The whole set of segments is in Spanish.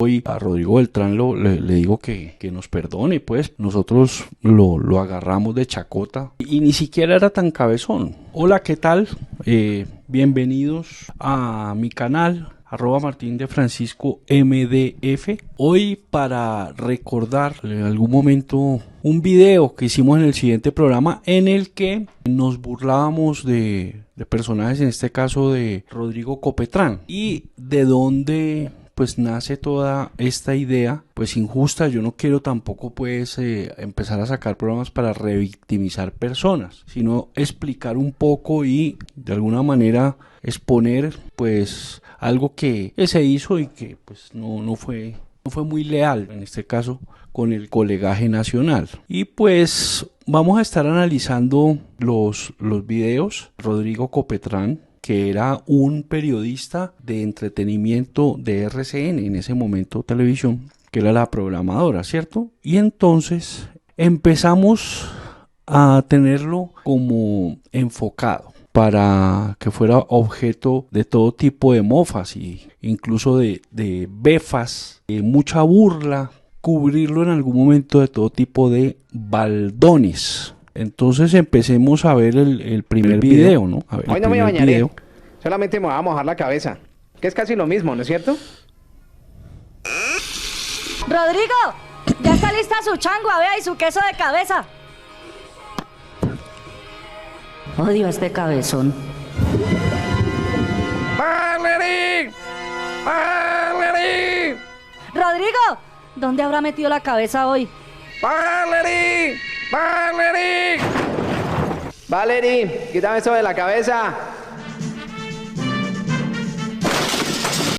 Hoy a Rodrigo Beltrán le digo que nos perdone, pues nosotros lo agarramos de chacota y ni siquiera era tan cabezón. Hola, ¿qué tal? Bienvenidos a mi canal. @MartinDeFrancisco MDF. Hoy para recordar en algún momento un video que hicimos en el siguiente programa en el que nos burlábamos de personajes, en este caso de Rodrigo Copetrán, y de dónde pues nace toda esta idea pues injusta. Yo no quiero tampoco pues empezar a sacar programas para revictimizar personas, sino explicar un poco y de alguna manera exponer pues algo que se hizo y que pues no fue muy leal en este caso con el colegaje nacional. Y pues vamos a estar analizando los videos. Rodrigo Copetrán, que era un periodista de entretenimiento de RCN, en ese momento televisión, que era la programadora, ¿cierto? Y entonces empezamos a tenerlo como enfocado para que fuera objeto de todo tipo de mofas e incluso de befas, mucha burla, cubrirlo en algún momento de todo tipo de baldones. Entonces empecemos a ver el primer video, ¿no? A ver, hoy no me bañaré, solamente me voy a mojar la cabeza, que es casi lo mismo, ¿no es cierto? Rodrigo, ya está lista su changua, vea, y su queso de cabeza. Odio a este cabezón. ¡Valerie! ¡Valerie! Rodrigo, ¿dónde habrá metido la cabeza hoy? ¡Valerie! ¡Valerie! ¡Valerie! Quítame eso de la cabeza.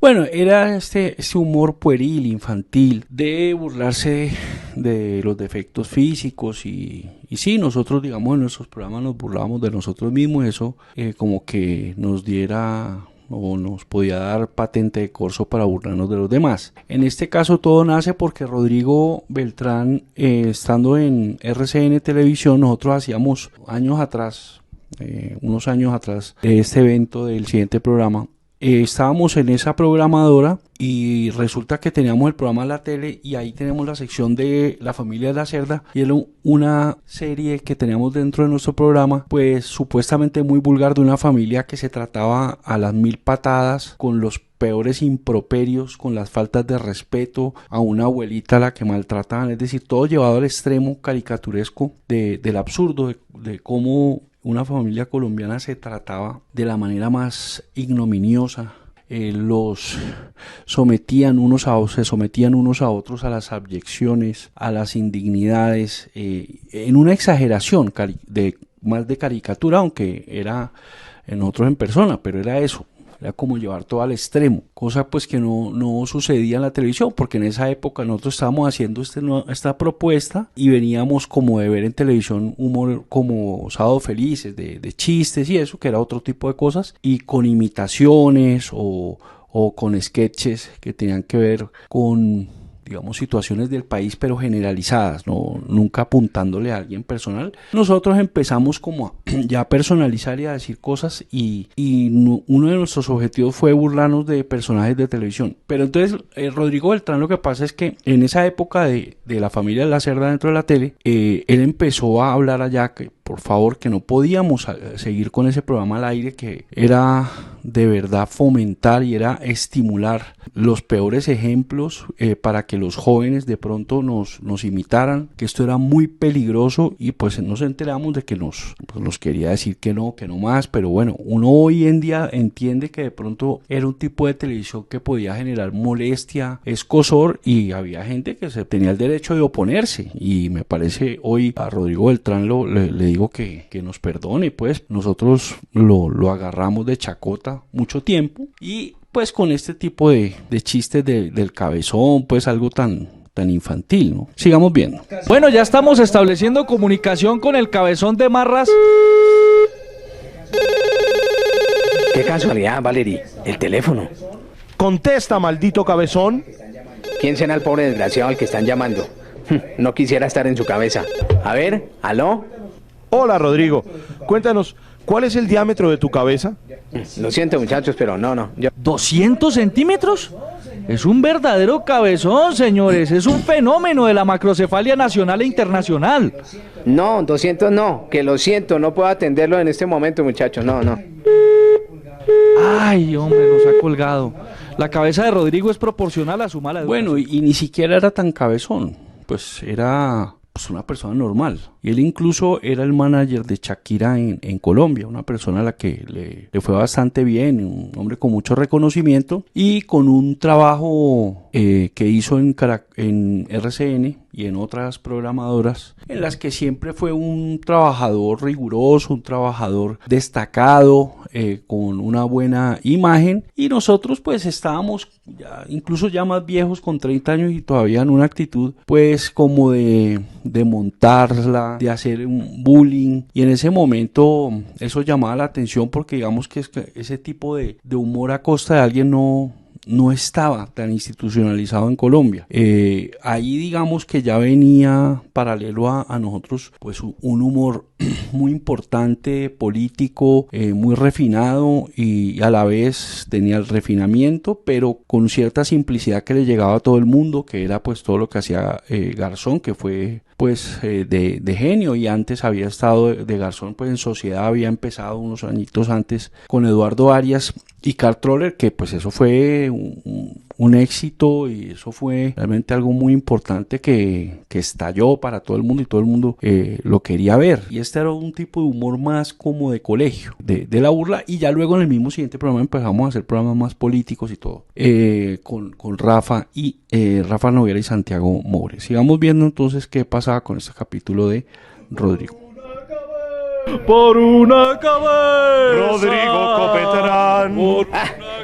Bueno, era este humor pueril, infantil, de burlarse de los defectos físicos y sí, nosotros digamos en nuestros programas nos burlábamos de nosotros mismos, eso como que nos diera o nos podía dar patente de corso para burlarnos de los demás. En este caso todo nace porque Rodrigo Beltrán, estando en RCN Televisión, nosotros hacíamos unos años atrás, este evento del siguiente programa. Estábamos en esa programadora y resulta que teníamos el programa en la tele y ahí tenemos la sección de La Familia de la Cerda, y era una serie que teníamos dentro de nuestro programa pues supuestamente muy vulgar, de una familia que se trataba a las 1000 patadas, con los peores improperios, con las faltas de respeto a una abuelita a la que maltrataban, es decir, todo llevado al extremo caricaturesco del absurdo de cómo una familia colombiana se trataba de la manera más ignominiosa. Los sometían se sometían unos a otros a las abyecciones, a las indignidades, en una exageración más de caricatura, aunque era en otros en persona, pero era eso. Era como llevar todo al extremo, cosa pues que no sucedía en la televisión, porque en esa época nosotros estábamos haciendo esta propuesta y veníamos como de ver en televisión humor como Sábado Felices, de chistes y eso, que era otro tipo de cosas, y con imitaciones o con sketches que tenían que ver con, digamos, situaciones del país, pero generalizadas, nunca apuntándole a alguien personal. Nosotros empezamos como ya a personalizar y a decir cosas y uno de nuestros objetivos fue burlarnos de personajes de televisión. Pero entonces Rodrigo Beltrán, lo que pasa es que en esa época de La Familia de la Cerda dentro de la tele, él empezó a hablar allá que por favor, que no podíamos seguir con ese programa al aire, que era de verdad fomentar y era estimular los peores ejemplos para que los jóvenes de pronto nos imitaran, que esto era muy peligroso, y pues nos enteramos de que nos quería decir que no más, pero bueno, uno hoy en día entiende que de pronto era un tipo de televisión que podía generar molestia, escozor, y había gente que se tenía el derecho de oponerse, y me parece hoy a Rodrigo Beltrán le digo que nos perdone, pues nosotros lo agarramos de chacota mucho tiempo, y pues con este tipo de chistes del cabezón, pues algo tan infantil, ¿no? Sigamos viendo. Bueno, ya estamos estableciendo comunicación con el cabezón de Marras. Qué casualidad, Valerie, el teléfono. Contesta, maldito cabezón. ¿Quién será el pobre desgraciado al que están llamando? No quisiera estar en su cabeza. A ver, ¿aló? Hola, Rodrigo. Cuéntanos, ¿cuál es el diámetro de tu cabeza? Lo siento, muchachos, pero no. ¿200 centímetros? Es un verdadero cabezón, señores. Es un fenómeno de la macrocefalia nacional e internacional. No, 200 no, que lo siento, no puedo atenderlo en este momento, muchachos, no. Ay, hombre, nos ha colgado. La cabeza de Rodrigo es proporcional a su mala educación. Bueno, y ni siquiera era tan cabezón, pues era pues, una persona normal. Y él incluso era el manager de Shakira en Colombia, una persona a la que le fue bastante bien, un hombre con mucho reconocimiento y con un trabajo que hizo en RCN y en otras programadoras, en las que siempre fue un trabajador riguroso, un trabajador destacado, con una buena imagen, y nosotros pues estábamos incluso ya más viejos, con 30 años, y todavía en una actitud pues como de montarla, de hacer un bullying, y en ese momento eso llamaba la atención porque digamos que ese tipo de humor a costa de alguien no estaba tan institucionalizado en Colombia. Ahí digamos que ya venía paralelo a nosotros pues un humor muy importante, político, muy refinado, y a la vez tenía el refinamiento, pero con cierta simplicidad que le llegaba a todo el mundo, que era pues todo lo que hacía Garzón, que fue pues de genio, y antes había estado de Garzón pues en Sociedad, había empezado unos añitos antes con Eduardo Arias y Carl Troller, que pues eso fue un éxito, y eso fue realmente algo muy importante que estalló para todo el mundo, y todo el mundo lo quería ver. Y este era un tipo de humor más como de colegio, de la burla, y ya luego en el mismo siguiente programa empezamos a hacer programas más políticos y todo, con Rafa Noguera y Santiago More. Sigamos viendo entonces qué pasaba con este capítulo de Rodrigo. Por una cabeza. Rodrigo Copetrán.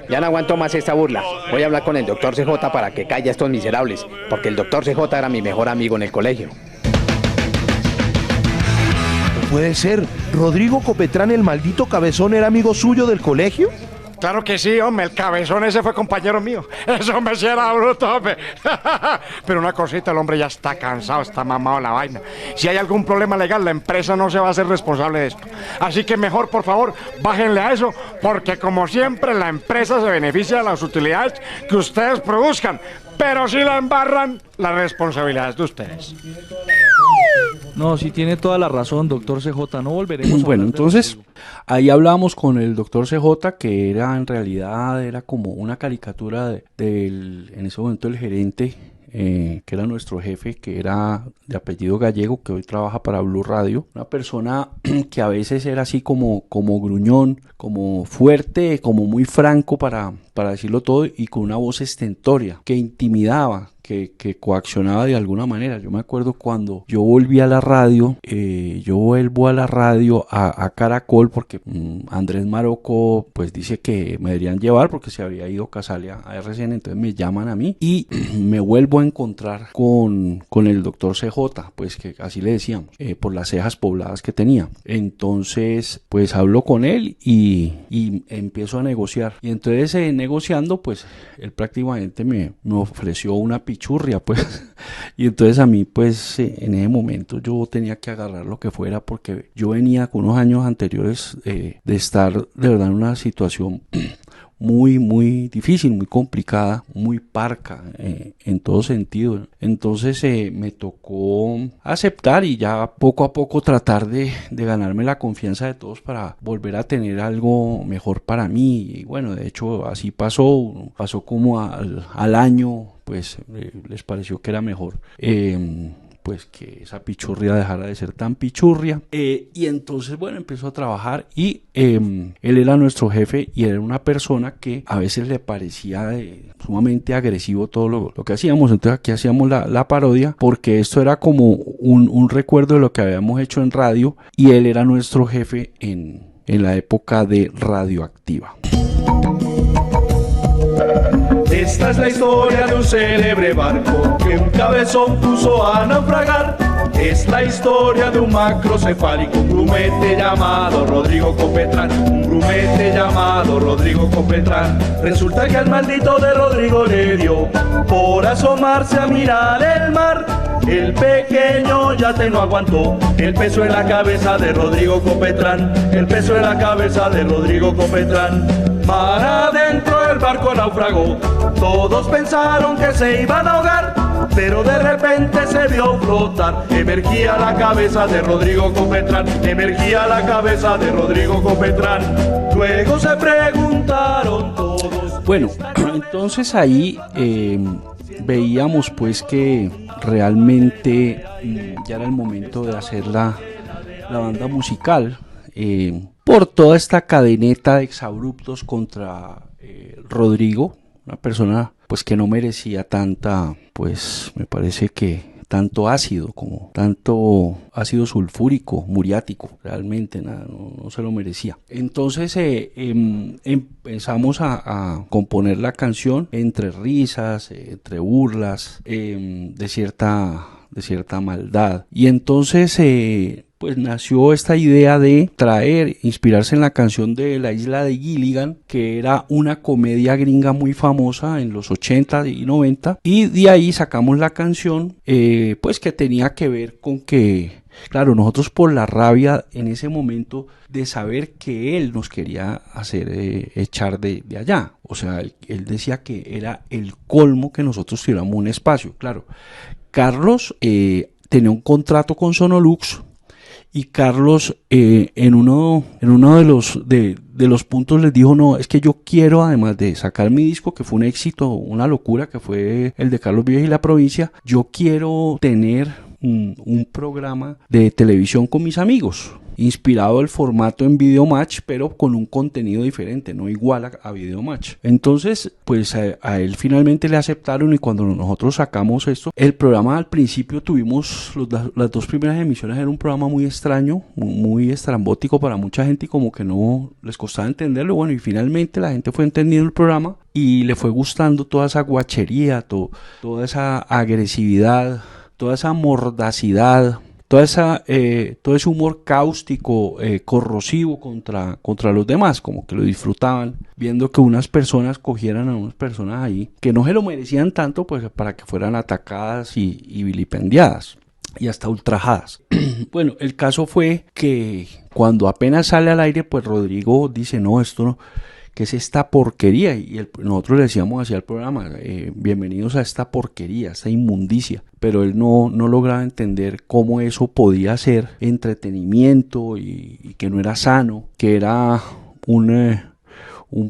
Ya no aguanto más esta burla. Voy a hablar con el doctor CJ para que calle a estos miserables, porque el doctor CJ era mi mejor amigo en el colegio. No puede ser. ¿Rodrigo Copetrán, el maldito cabezón, era amigo suyo del colegio? Claro que sí, hombre, el cabezón ese fue compañero mío. Eso me era bruto, hombre. Pero una cosita, el hombre ya está cansado, está mamado la vaina. Si hay algún problema legal, la empresa no se va a hacer responsable de esto. Así que mejor, por favor, bájenle a eso, porque como siempre, la empresa se beneficia de las utilidades que ustedes produzcan. Pero si la embarran, la responsabilidad es de ustedes. No, sí tiene toda la razón, doctor CJ, no volveremos a Bueno, hablar de entonces Rodrigo. ahí hablamos con el doctor CJ, que en realidad era como una caricatura en ese momento el gerente, que era nuestro jefe, que era de apellido Gallego, que hoy trabaja para Blue Radio, una persona que a veces era así como gruñón, como fuerte, como muy franco para decirlo todo, y con una voz estentórea que intimidaba, que coaccionaba de alguna manera. Yo me acuerdo cuando yo volví a la radio, yo vuelvo a la radio a Caracol, porque Andrés Maroco pues dice que me deberían llevar porque se había ido Casale a RCN, entonces me llaman a mí y me vuelvo a encontrar con el doctor CJ, pues que así le decíamos, por las cejas pobladas que tenía. Entonces pues hablo con él y empiezo a negociar, y entonces negociando pues él prácticamente me ofreció una pichurria, pues, y entonces a mí pues en ese momento yo tenía que agarrar lo que fuera, porque yo venía con unos años anteriores de estar de verdad en una situación muy muy difícil, muy complicada, muy parca en todo sentido. Entonces me tocó aceptar y ya poco a poco tratar de ganarme la confianza de todos para volver a tener algo mejor para mí. Y bueno, de hecho así pasó como al año, pues les pareció que era mejor pues que esa pichurria dejara de ser tan pichurria, y entonces bueno, empezó a trabajar, y él era nuestro jefe, y era una persona que a veces le parecía sumamente agresivo todo lo que hacíamos. Entonces aquí hacíamos la parodia, porque esto era como un recuerdo de lo que habíamos hecho en radio, y él era nuestro jefe en la época de Radioactiva. Esta es la historia de un célebre barco que un cabezón puso a naufragar. Es la historia de un macrocefálico, un grumete llamado Rodrigo Copetrán, un grumete llamado Rodrigo Copetrán. Resulta que al maldito de Rodrigo le dio por asomarse a mirar el mar. El pequeño yate no aguantó el peso en la cabeza de Rodrigo Copetrán, el peso en la cabeza de Rodrigo Copetrán. Mar adentro el barco naufragó, todos pensaron que se iban a ahogar, pero de repente se vio flotar. Emergía la cabeza de Rodrigo Copetrán, emergía la cabeza de Rodrigo Copetrán. Luego se preguntaron todos. Bueno, entonces ahí veíamos pues que realmente ya era el momento de hacer la banda musical, por toda esta cadeneta de exabruptos contra Rodrigo, una persona pues que no merecía tanta, pues me parece que tanto ácido sulfúrico, muriático, realmente no se lo merecía. Entonces empezamos a componer la canción entre risas, entre burlas, de cierta maldad. Y entonces pues nació esta idea de inspirarse en la canción de La Isla de Gilligan, que era una comedia gringa muy famosa en los 80 y 90, y de ahí sacamos la canción, pues que tenía que ver con que, claro, nosotros por la rabia en ese momento de saber que él nos quería hacer echar de allá, o sea, él decía que era el colmo que nosotros tuviéramos un espacio. Claro, Carlos tenía un contrato con Sonolux, y Carlos en uno de los puntos les dijo: no, es que yo quiero, además de sacar mi disco, que fue un éxito, una locura, que fue el de Carlos Vives y la provincia, yo quiero tener un programa de televisión con mis amigos, inspirado el formato en Videomatch, pero con un contenido diferente, no igual a Videomatch. Entonces, pues a él finalmente le aceptaron, y cuando nosotros sacamos esto, el programa al principio tuvimos, las dos primeras emisiones era un programa muy extraño, muy estrambótico para mucha gente, y como que no les costaba entenderlo. Bueno, y finalmente la gente fue entendiendo el programa y le fue gustando toda esa guachería, toda esa agresividad, toda esa mordacidad, todo ese humor cáustico, corrosivo contra los demás, como que lo disfrutaban, viendo que unas personas cogieran a unas personas ahí que no se lo merecían tanto, pues para que fueran atacadas y vilipendiadas y hasta ultrajadas. Bueno, el caso fue que cuando apenas sale al aire, pues Rodrigo dice: no, esto no, ¿qué es esta porquería? Y nosotros le decíamos hacia el programa: bienvenidos a esta porquería, esta inmundicia. Pero él no lograba entender cómo eso podía ser entretenimiento y que no era sano, que era un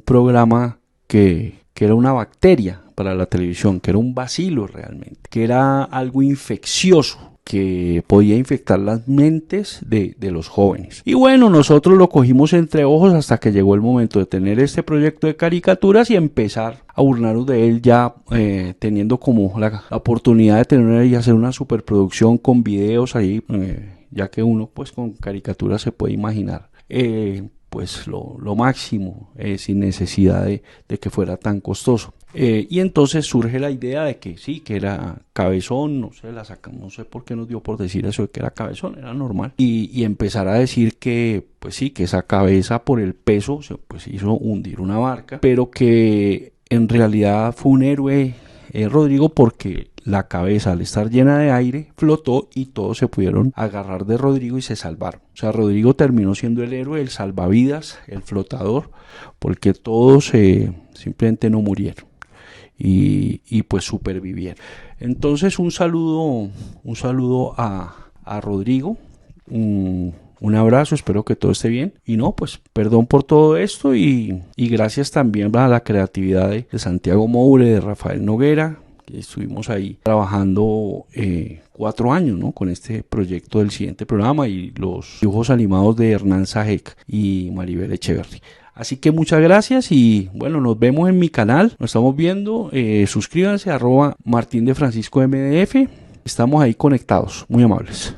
programa que era una bacteria para la televisión, que era un bacilo realmente, que era algo infeccioso, que podía infectar las mentes de los jóvenes. Y bueno, nosotros lo cogimos entre ojos hasta que llegó el momento de tener este proyecto de caricaturas y empezar a burlarnos de él, ya teniendo como la oportunidad de tener y hacer una superproducción con videos ahí, ya que uno pues con caricaturas se puede imaginar pues lo máximo, sin necesidad de que fuera tan costoso. Y entonces surge la idea de que sí, que era cabezón, no sé por qué nos dio por decir eso de que era cabezón, era normal, y empezar a decir que pues sí, que esa cabeza por el peso pues hizo hundir una barca, pero que en realidad fue un héroe Rodrigo, porque la cabeza, al estar llena de aire, flotó y todos se pudieron agarrar de Rodrigo y se salvaron. O sea, Rodrigo terminó siendo el héroe, el salvavidas, el flotador, porque todos simplemente no murieron y pues supervivieron. Entonces un saludo a Rodrigo, un abrazo, espero que todo esté bien, y no, pues perdón por todo esto, y gracias también a la creatividad de Santiago Moure, de Rafael Noguera, que estuvimos ahí trabajando 4 años, ¿no?, con este proyecto del siguiente programa, y los dibujos animados de Hernán Sajek y Maribel Echeverry. Así que muchas gracias, y bueno, nos vemos en mi canal, nos estamos viendo, suscríbanse, @Martín de Francisco MDF, estamos ahí conectados, muy amables.